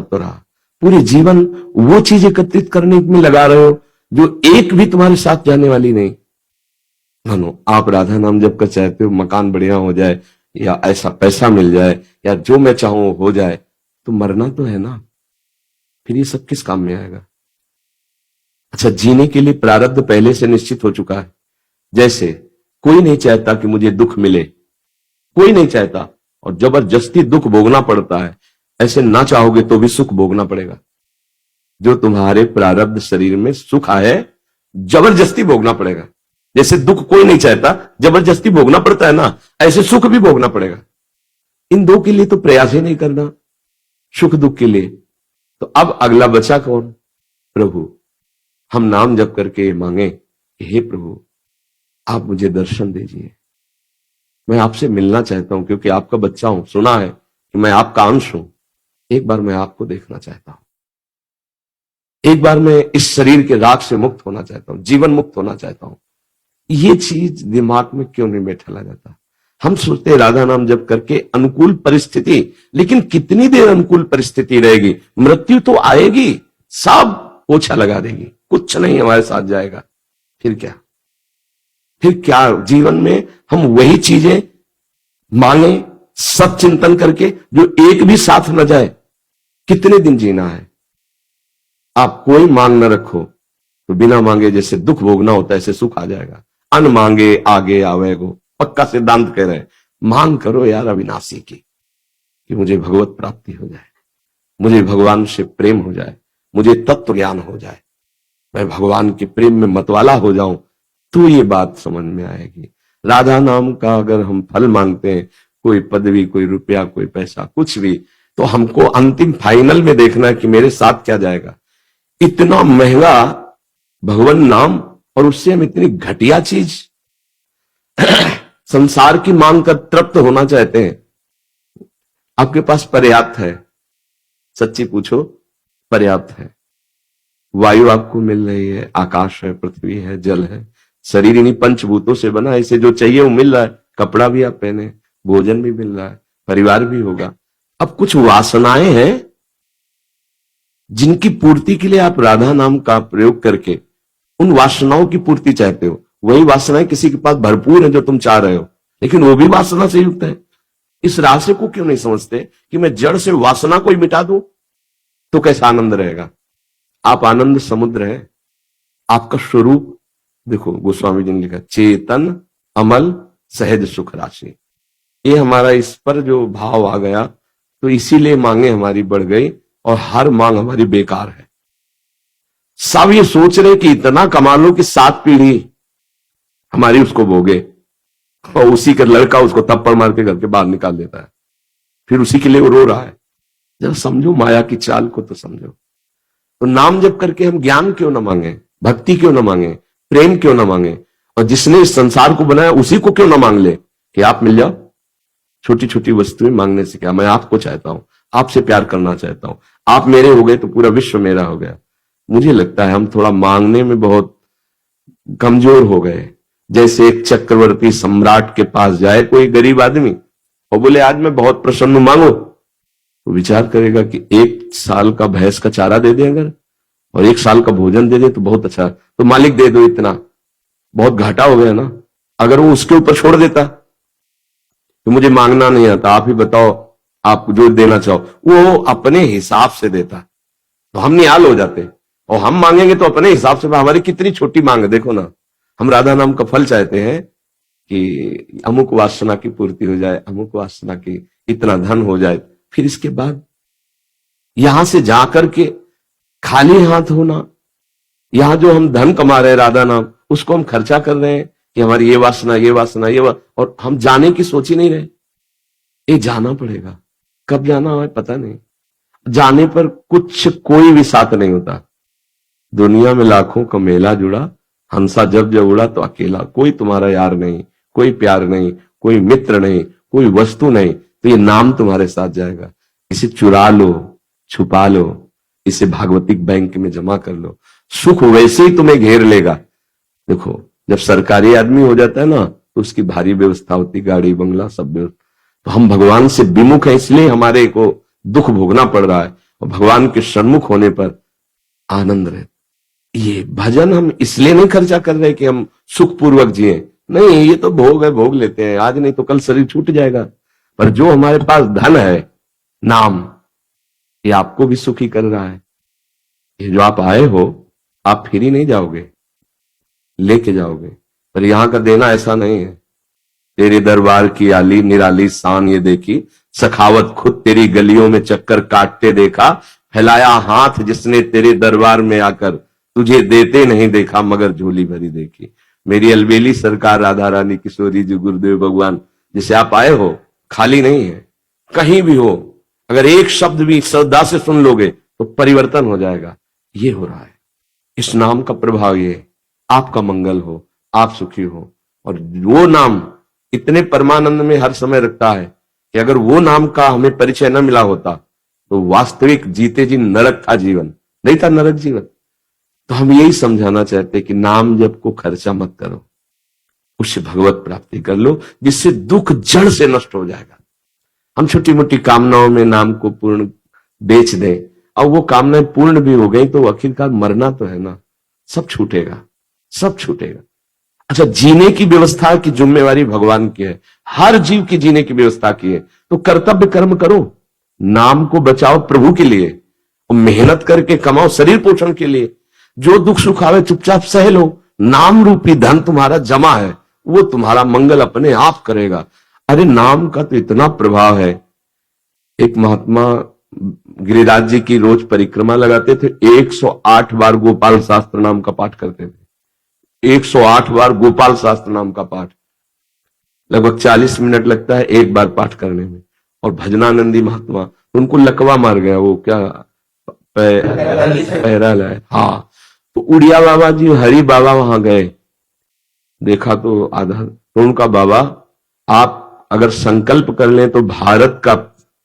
तो रहा, पूरे जीवन वो चीज एकत्रित करने में लगा रहे हो जो एक भी तुम्हारे साथ जाने वाली नहीं। मानो आप राधा नाम जब कर चाहते हो मकान बढ़िया हो जाए, या ऐसा पैसा मिल जाए, या जो मैं चाहूं हो जाए, तो मरना तो है ना, फिर ये सब किस काम में आएगा। अच्छा, जीने के लिए प्रारब्ध पहले से निश्चित हो चुका है। जैसे कोई नहीं चाहता कि मुझे दुख मिले, कोई नहीं चाहता, और जबरदस्ती दुख भोगना पड़ता है। ऐसे ना चाहोगे तो भी सुख भोगना पड़ेगा। जो तुम्हारे प्रारब्ध शरीर में सुख है, जबरदस्ती भोगना पड़ेगा। जैसे दुख कोई नहीं चाहता, जबरदस्ती भोगना पड़ता है ना, ऐसे सुख भी भोगना पड़ेगा। इन दो के लिए तो प्रयास ही नहीं करना, सुख दुख के लिए। तो अब अगला बचा कौन? प्रभु। हम नाम जप करके मांगे कि हे प्रभु, आप मुझे दर्शन दीजिए, मैं आपसे मिलना चाहता हूं, क्योंकि आपका बच्चा हूं, सुना है कि मैं आपका अंश हूं। एक बार मैं आपको देखना चाहता हूं, एक बार मैं इस शरीर के राग से मुक्त होना चाहता हूं, जीवन मुक्त होना चाहता हूं। ये चीज दिमाग में क्यों नहीं बैठा जाता? हम सोचते राधा नाम जप करके अनुकूल परिस्थिति, लेकिन कितनी देर अनुकूल परिस्थिति रहेगी? मृत्यु तो आएगी, सब पोछा लगा देगी, कुछ नहीं हमारे साथ जाएगा। फिर क्या? फिर क्या जीवन में हम वही चीजें मांगे सब चिंतन करके जो एक भी साथ न जाए? कितने दिन जीना है? आप कोई मांग न रखो तो बिना मांगे जैसे दुख भोगना होता है ऐसे सुख आ जाएगा। अन मांगे आगे आवेगो, पक्का सिद्धांत कह रहे हैं। मांग करो यार अविनाशी की, कि मुझे भगवत प्राप्ति हो जाए, मुझे भगवान से प्रेम हो जाए, मुझे तत्व ज्ञान हो जाए, मैं भगवान के प्रेम में मतवाला हो जाऊं, तो ये बात समझ में आएगी। राधा नाम का अगर हम फल मांगते हैं, कोई पदवी, कोई रुपया, कोई पैसा, कुछ भी, तो हमको अंतिम फाइनल में देखना है कि मेरे साथ क्या जाएगा। इतना महंगा भगवान नाम, और उससे हम इतनी घटिया चीज संसार की मांग कर तृप्त होना चाहते हैं। आपके पास पर्याप्त है, सच्ची पूछो, पर्याप्त है। वायु आपको मिल रही है, आकाश है, पृथ्वी है, जल है, शरीर इन्हीं पंचभूतों से बना है, इसे जो चाहिए वो मिल रहा है, कपड़ा भी आप पहने, भोजन भी मिल रहा है, परिवार भी होगा। अब कुछ वासनाएं हैं जिनकी पूर्ति के लिए आप राधा नाम का प्रयोग करके उन वासनाओं की पूर्ति चाहते हो। वही वासनाएं किसी के पास भरपूर है जो तुम चाह रहे हो, लेकिन वो भी वासना से युक्त है। इस रहस्य को क्यों नहीं समझते कि मैं जड़ से वासना को ही मिटा दूं तो कैसा आनंद रहेगा? आप आनंद समुद्र है, आपका स्वरूप देखो। गोस्वामी जी ने लिखा, चेतन अमल सहज सुख राशि। ये हमारा इस पर जो भाव आ गया, तो इसीलिए मांगे हमारी बढ़ गई और हर मांग हमारी बेकार है। सब ये सोच रहे कि इतना कमा लो कि 7 पीढ़ी हमारी उसको भोगे, और उसी का लड़का उसको थप्पड़ मार के घर के बाहर निकाल देता है, फिर उसी के लिए वो रो रहा है। जरा समझो माया की चाल को, तो समझो। तो नाम जप करके हम ज्ञान क्यों ना मांगे, भक्ति क्यों ना मांगे, प्रेम क्यों ना मांगे, और जिसने इस संसार को बनाया उसी को क्यों ना मांग ले कि आप मिल जाओ। छोटी छोटी वस्तुएं मांगने से क्या, मैं आपको चाहता हूं, आपसे प्यार करना चाहता हूं, आप मेरे हो गए तो पूरा विश्व मेरा हो गया। मुझे लगता है हम थोड़ा मांगने में बहुत कमजोर हो गए। जैसे एक चक्रवर्ती सम्राट के पास जाए कोई गरीब आदमी और बोले आज मैं बहुत प्रसन्न हूं, मांगो, तो विचार करेगा कि 1 साल का भैंस का चारा दे दे अगर, और 1 साल का भोजन दे दे तो बहुत अच्छा, तो मालिक दे दो, इतना बहुत घाटा हो गया ना। अगर वो उसके ऊपर छोड़ देता तो मुझे मांगना नहीं आता, आप ही बताओ आप जो देना चाहो, वो अपने हिसाब से देता, तो हम निहाल हो जाते। और हम मांगेंगे तो अपने हिसाब से, हमारी कितनी छोटी मांग है देखो ना। हम राधा नाम का फल चाहते हैं कि अमुक वासना की पूर्ति हो जाए, अमुक वासना की इतना धन हो जाए, फिर इसके बाद यहां से जाकर के खाली हाथ होना। यहां जो हम धन कमा रहे हैं राधा नाम, उसको हम खर्चा कर रहे हैं कि हमारी ये वासना, ये वासना, और हम जाने की सोच ही नहीं रहे। ये जाना पड़ेगा, कब जाना है पता नहीं। जाने पर कुछ कोई भी साथ नहीं होता। दुनिया में लाखों का मेला जुड़ा, हंसा जब जब उड़ा तो अकेला, कोई तुम्हारा यार नहीं, कोई प्यार नहीं, कोई मित्र नहीं, कोई वस्तु नहीं, तो ये नाम तुम्हारे साथ जाएगा। इसे चुरा लो, छुपा लो, इसे भागवतिक बैंक में जमा कर लो, सुख वैसे ही तुम्हें घेर लेगा। देखो जब सरकारी आदमी हो जाता है ना, तो उसकी भारी व्यवस्था होती, गाड़ी बंगला सब व्यवस्था। तो हम भगवान से विमुख है, इसलिए हमारे को दुख भोगना पड़ रहा है। और भगवान के सन्मुख होने पर आनंद रहे। ये भजन हम इसलिए नहीं खर्चा कर रहे कि हम सुखपूर्वक जिए, नहीं, ये तो भोग है, भोग लेते हैं, आज नहीं तो कल शरीर छूट जाएगा। पर जो हमारे पास धन है, नाम, ये आपको भी सुखी कर रहा है। ये जो आप आए हो, आप फिर ही नहीं जाओगे, लेके जाओगे। पर यहां का देना ऐसा नहीं है। तेरे दरबार की आली निराली शान ये देखी, सखावत खुद तेरी गलियों में चक्कर काटते देखा, फैलाया हाथ जिसने तेरे दरबार में आकर, तुझे देते नहीं देखा मगर झोली भरी देखी। मेरी अलबेली सरकार राधा रानी किशोरी जी गुरुदेव भगवान, जिसे आप आए हो, खाली नहीं है। कहीं भी हो, अगर एक शब्द भी श्रद्धा से सुन लोगे तो परिवर्तन हो जाएगा। ये हो रहा है, इस नाम का प्रभाव ये, आपका मंगल हो, आप सुखी हो। और वो नाम इतने परमानंद में हर समय रखता है कि अगर वो नाम का हमें परिचय न मिला होता तो वास्तविक जीते जी नरक था जीवन, नहीं था नरक जीवन। तो हम यही समझाना चाहते हैं कि नाम जप को खर्चा मत करो, उससे भगवत प्राप्ति कर लो, जिससे दुख जड़ से नष्ट हो जाएगा। हम छोटी मोटी कामनाओं में नाम को पूर्ण बेच दें, और वो कामनाएं पूर्ण भी हो गई तो आखिरकार मरना तो है ना, सब छूटेगा, सब छूटेगा। अच्छा, जीने की व्यवस्था की जिम्मेवारी भगवान की है, हर जीव की जीने की व्यवस्था की है। तो कर्तव्य कर्म करो, नाम को बचाओ प्रभु के लिए, और मेहनत करके कमाओ शरीर पोषण के लिए। जो दुख सुख आवे चुपचाप सह लो, नाम रूपी धन तुम्हारा जमा है, वो तुम्हारा मंगल अपने आप करेगा। अरे नाम का तो इतना प्रभाव है। एक महात्मा गिरिराज जी की रोज परिक्रमा लगाते थे, 108 बार गोपाल शास्त्र नाम का पाठ करते थे। 108 बार गोपाल शास्त्र नाम का पाठ, लगभग 40 मिनट लगता है एक बार पाठ करने में। और भजनानंदी महात्मा, उनको लकवा मार गया, वो क्या पैरल है, हाँ। तो उड़िया बाबा जी, हरि बाबा वहां गए, देखा तो आधा, तो उनका बाबा, आप अगर संकल्प कर लें तो भारत का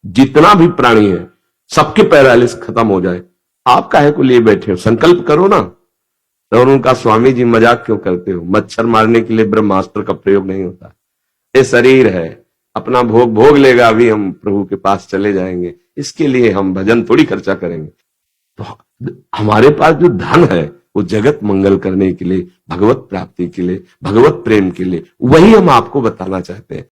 जितना भी प्राणी है सबके पैरालिस खत्म हो जाए, आप काहे को लिए बैठे हो, संकल्प करो ना। तो उनका, स्वामी जी मजाक क्यों करते हो, मच्छर मारने के लिए ब्रह्मास्त्र का प्रयोग नहीं होता, ये शरीर है, अपना भोग भोग लेगा, अभी हम प्रभु के पास चले जाएंगे, इसके लिए हम भजन थोड़ी खर्चा करेंगे। तो हमारे पास जो धन है वो जगत मंगल करने के लिए, भगवत प्राप्ति के लिए, भगवत प्रेम के लिए, वही हम आपको बताना चाहते हैं।